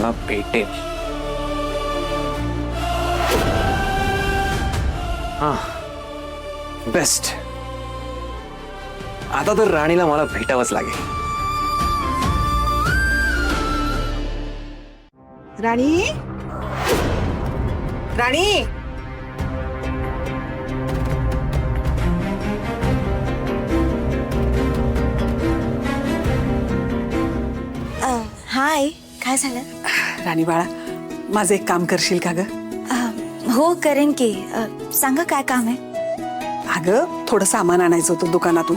मला भेटेल. हा बेस्ट. आता तर राणीला मला भेटावंच लागेल. राणी, राणी, हाय, काय झालं? राणी बाळा, माझं एक काम करशील का ग? हो करेन की. सांगा काय काम आहे? अगं थोडं सामान आणायचं होतं दुकानातून.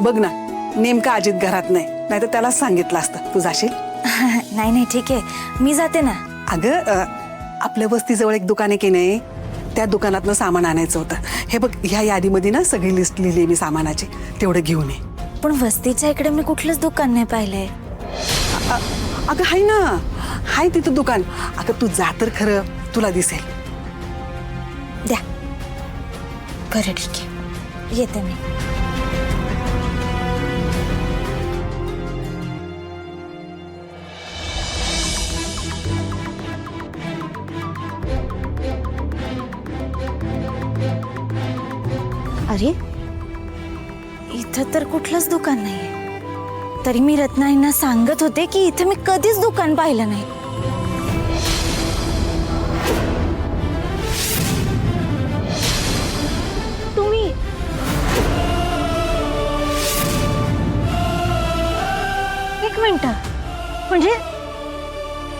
बघ ना, नेमकं अजित घरात नाही तर त्याला सांगितलं असतं. तू जाशील? नाही नाही ठीक आहे, मी जाते ना. अगं आपल्या वस्तीजवळ एक दुकान आहे की नाही, त्या दुकानातनं सामान आणायचं होतं. हे बघ, ह्या यादीमध्ये ना सगळी लिस्ट लिहिली मी सामानाची. तेवढं घेऊन ये. पण वस्तीच्या इकडे मी कुठलंच दुकान नाही पाहिलंय. अगं हाय ना, हाय तिथं दुकान. अगं तू जा तर खरं, तुला दिसेल. द्या. बरं ठीक आहे, येते मी. अरे इथं तर कुठलंच दुकान नाहीये. तरी मी रत्नाईंना सांगत होते की इथे मी कधीच दुकान पाहिलं नाही. तुम्ही एक मिनिट, म्हणजे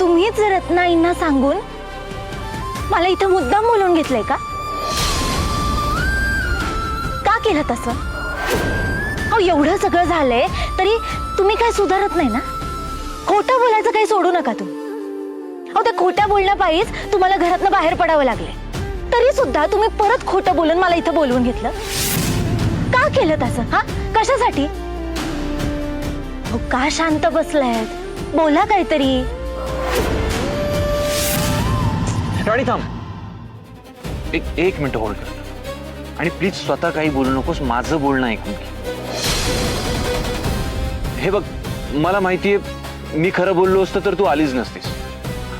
तुम्हीच रत्नाईंना सांगून मला इथं मुद्दाम बोलवून घेतलंय का? का केलं तसं? अहो एवढं सगळं झालंय तरी तुम्ही काय सुधारत नाही ना? खोटं बोलायचं काही सोडू नका तुम्ही. अहो त्या खोट्या बोलण्यापायीच तुम्हाला घरातनं बाहेर पडावं लागले, तरी सुद्धा तुम्ही परत खोटं बोलून मला इथं बोलवून घेतलं. का केलं तसं? हा कशासाठी? अहो का शांत बसलायत? बोला काहीतरी. राणी थांब, एक मिनिट होल्ड कर आणि प्लीज स्वतः काही बोलू नकोस. माझं बोलणं ऐकून घे. हे बघ, मला माहितीये मी खरं बोललो असतं तर तू आलीच नसतीस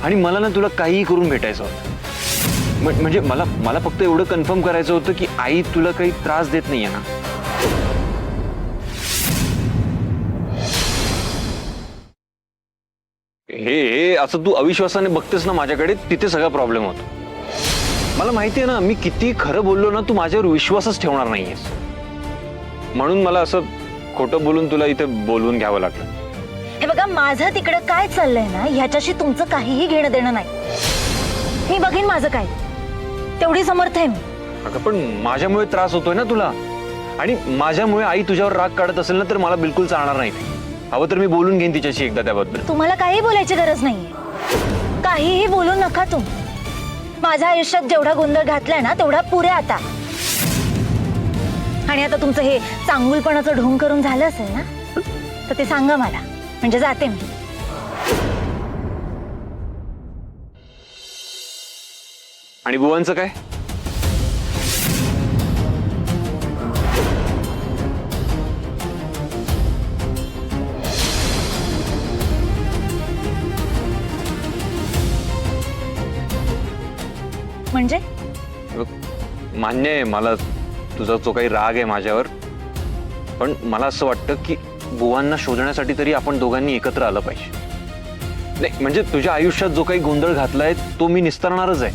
आणि मला ना तुला काहीही करून भेटायचं होतं. म्हणजे मला फक्त एवढं कन्फर्म करायचं होतं की आई तुला काही त्रास देत नाहीये ना. हे असं तू अविश्वासाने बघतेस ना माझ्याकडे, तिथे सगळा प्रॉब्लेम होतो. मला माहितीये ना, मी किती खरं बोललो ना तू माझ्यावर विश्वासच ठेवणार नाहीयेस. म्हणून मला असं खोटं बोलून तुला इथे बोलवून घ्यावं लागलं. हे बघा, माझं तिकडं काय चाललंय ना ह्याच्याशी तुमचं काहीही घेणं देणं नाही. मी बघेन माझं काय, तेवढी समर्थ आहे मी. अगं पण माझ्यामुळे त्रास होतोय ना तुला, आणि माझ्यामुळे आई तुझ्यावर राग काढत असेल ना तर मला बिलकुल चालणार नाही. हवं तर मी बोलून घेईन तिच्याशी एकदा त्याबद्दल. तुम्हाला काही बोलायची गरज नाहीये. काहीही बोलू नका तुम्ही. माझ्या आयुष्यात जेवढा गोंधळ घातलाय ना तेवढा पुरे आता. आणि आता तुमचं हे चांगुलपणाचं ढोंग करून झालं असेल ना तर ते सांगा मला, म्हणजे जाते मी. आणि बुवांचं काय? म्हणजे मान्य आहे मला तुझा जो काही राग आहे माझ्यावर, पण मला असं वाटतं की बुवांना शोधण्यासाठी तरी आपण दोघांनी एकत्र आलं पाहिजे. नाही म्हणजे तुझ्या आयुष्यात जो काही गोंधळ घातलाय तो मी निस्तारणारच आहे,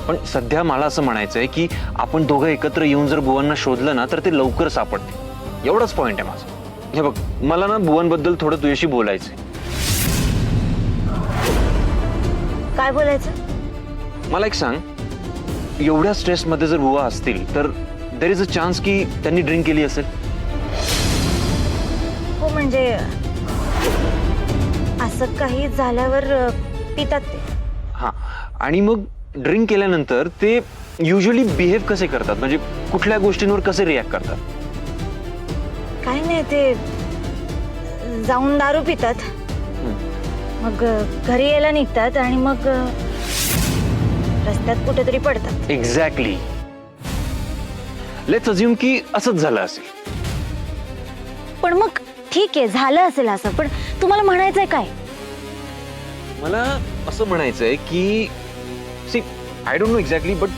पण सध्या मला असं म्हणायचं आहे की आपण दोघं एकत्र येऊन जर बुवांना शोधलं ना तर ते लवकर सापडते. एवढंच पॉइंट आहे माझं. हे बघ, मला ना बुवांबद्दल थोडं तुझ्याशी बोलायचंय. काय बोलायचं? मला एक सांग, एवढ्या स्ट्रेसमध्ये जर बुवा असतील तर देर इज अ चान्स की त्यांनी ड्रिंक केली असेल. हो म्हणजे असं काही झाल्यावर पितात ते. हां, आणि मग ड्रिंक केल्यानंतर ते युजली बिहेव कसे करतात, म्हणजे कुठल्या गोष्टींवर कसे रिॲक्ट करतात? काही नाही, ते जाऊन दारू पितात, मग घरी यायला निघतात आणि मग रस्त्यात कुठेतरी पडतात. एक्झॅक्टली. लेट्स अज्युम की असंच झालं असेल. पण मग ठीक आहे, झालं असेल असं, पण तुम्हाला म्हणायचंय काय? मला असं म्हणायचंय की see I don't know exactly but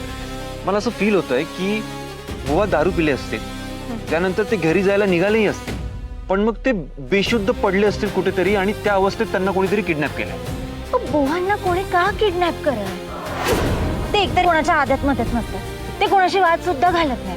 मला असं फील होतंय की बुवा दारू पिले असतील त्यानंतर ते घरी जायला निघालेही असतील पण मग ते बेशुद्ध पडले असतील कुठेतरी आणि त्या अवस्थेत त्यांना कोणीतरी किडनॅप केलंय. बुवांना कोणी का किडनॅप करत? ते एकतर कोणाच्या आदत मदत नसतात, ते कोणाशी वाद सुद्धा घालत नाही.